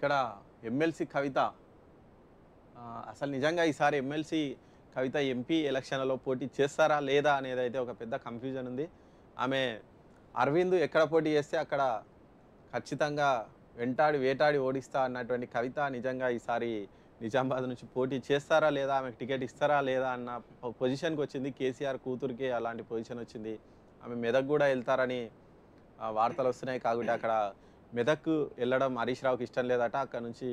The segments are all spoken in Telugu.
ఇక్కడ ఎమ్మెల్సీ కవిత అసలు నిజంగా ఈసారి ఎమ్మెల్సీ కవిత ఎంపీ ఎలక్షన్లలో పోటీ చేస్తారా లేదా అనేది అయితే ఒక పెద్ద కన్ఫ్యూజన్ ఉంది. ఆమె అరవింద్ ఎక్కడ పోటీ చేస్తే అక్కడ ఖచ్చితంగా వెంటాడి వేటాడి ఓడిస్తా అన్నటువంటి కవిత నిజంగా ఈసారి నిజామాబాద్ నుంచి పోటీ చేస్తారా లేదా, ఆమెకు టికెట్ ఇస్తారా లేదా అన్న పొజిషన్కి వచ్చింది. కేసీఆర్ కూతురికి అలాంటి పొజిషన్ వచ్చింది. ఆమె మెదక్ కూడా వెళ్తారని వార్తలు వస్తున్నాయి. కాబట్టి అక్కడ మెదక్ వెళ్ళడం హరీష్ రావుకి ఇష్టం లేదట. అక్కడ నుంచి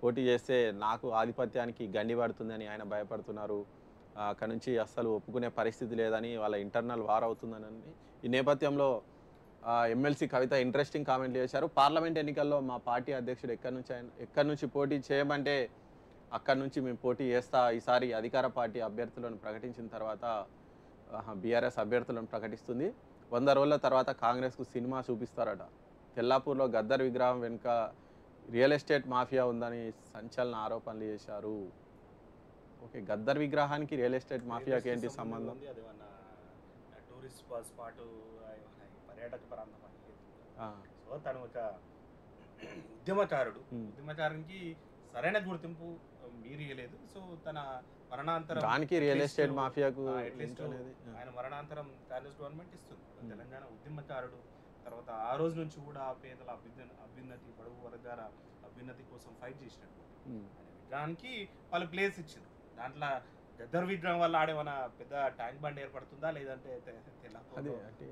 పోటీ చేస్తే నాకు ఆధిపత్యానికి గండి పడుతుందని ఆయన భయపడుతున్నారు. అక్కడ నుంచి అస్సలు ఒప్పుకునే పరిస్థితి లేదని వాళ్ళ ఇంటర్నల్ వార్ అవుతుందని ఈ నేపథ్యంలో ఎమ్మెల్సీ కవిత ఇంట్రెస్టింగ్ కామెంట్లు చేశారు. పార్లమెంట్ ఎన్నికల్లో మా పార్టీ అధ్యక్షుడు ఎక్కడి నుంచి పోటీ చేయమంటే అక్కడి నుంచి మేము పోటీ చేస్తా. ఈసారి అధికార పార్టీ అభ్యర్థులను ప్రకటించిన తర్వాత బీఆర్ఎస్ అభ్యర్థులను ప్రకటిస్తుంది. 100 రోజుల తర్వాత కాంగ్రెస్కు సినిమా చూపిస్తారట. తెల్లాపూర్లో గద్దర్ విగ్రహం వెనుక రియల్ ఎస్టేట్ మాఫియా ఉందని సంచలన ఆరోపణలు చేశారు. ఓకే, గద్దర్ విగ్రహానికి రియల్ ఎస్టేట్ మాఫియాకి ఏంటి సంబంధం? టూరిస్ట్ స్పాట్, పర్యాటక ప్రాంతం అని. సో తను ఒక ఉద్యమకారునికి సరైన గుర్తింపు మీరు ఇవ్వలేదు. సో తన మరణాంతరం దానికి రియల్ ఎస్టేట్ మాఫియాకు ఆయన మరణాంతరం కాంగ్రెస్ గవర్నమెంట్ ఇస్తుంది. తెలంగాణ ఉద్యమకారుడు, తర్వాత ఆ రోజు నుంచి కూడా పేదల అభ్యున్నతి, బడుగు వర్గాల అభ్యున్నతి కోసం ఫైట్ చేసినట్టు విగ్రహానికి వాళ్ళు ప్లేస్ ఇచ్చింది. దాంట్లో గద్దర్ విగ్రహం వల్ల ఆడేమన్నా పెద్ద ట్యాంక్ బండ్ ఏర్పడుతుందా, లేదంటే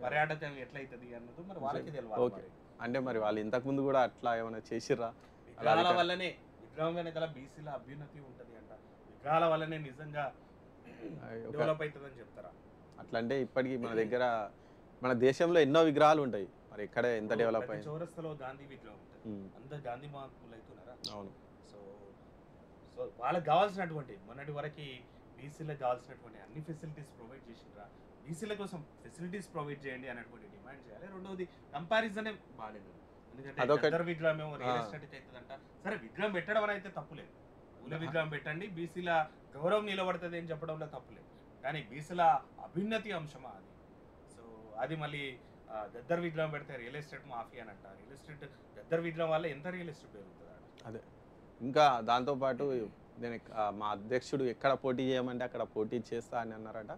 పర్యాటకం ఎట్లయితుంది అన్నది మరి వాళ్ళకి తెలియాలి. అంటే మరి వాళ్ళు ఇంతకు ముందు కూడా అట్లా ఏమైనా చేసిర్రా? విగ్రహాల వల్లనే, విగ్రహం వెనకాల బీసీల అభ్యున్నతి ఉంటది అంట. విగ్రహాల వల్లనే నిజంగా డెవలప్ అవుతుందని చెప్తారా? అట్లా అంటే ఇప్పటికీ మన దేశంలో ఎన్నో విగ్రహాలు ఉంటాయి, మరి ఎక్కడ ఎంత డెవలప్ అయింది? చౌరస్తాలో గాంధీ విగ్రహం ఉంటుంది, అందరు గాంధీ మహాత్ములు అవుతున్నారా? అవును. సో వాళ్ళకి కావాల్సినటువంటి మొన్నటి వరకు బీసీలకు కావాల్సినటువంటి అన్ని ఫెసిలిటీస్ ప్రొవైడ్ చేసిండ్రా? బీసీల కోసం ఫెసిలిటీస్ ప్రొవైడ్ చేయండి అనేటువంటి డిమాండ్ చేయాలి. రెండవది కంపారిజనే బాగాలేదు. ఎందుకంటే గద్దర్ విగ్రహం ఏమో రియల్ ఎస్టేట్ అవుతుందంట. సరే, విగ్రహం పెట్టడం అని అయితే తప్పులేదు, పూల విగ్రహం పెట్టండి, బీసీల గౌరవం నిలబడుతుంది అని చెప్పడంలో తప్పులేదు. కానీ బీసీల అభ్యున్నతి అంశమా అది? సో అది మళ్ళీ గద్దర్ విగ్రహం పెడితే రియల్ ఎస్టేట్ మాఫియా అని అంట. రియల్ ఎస్టేట్ గద్దర్ విగ్రహం వల్ల ఎంత రియల్ ఎస్టేట్ పెరుగుతుంది? అదే ఇంకా దాంతోపాటు నేను మా అధ్యక్షుడు ఎక్కడ పోటీ చేయమంటే అక్కడ పోటీ చేస్తా అని అన్నారట.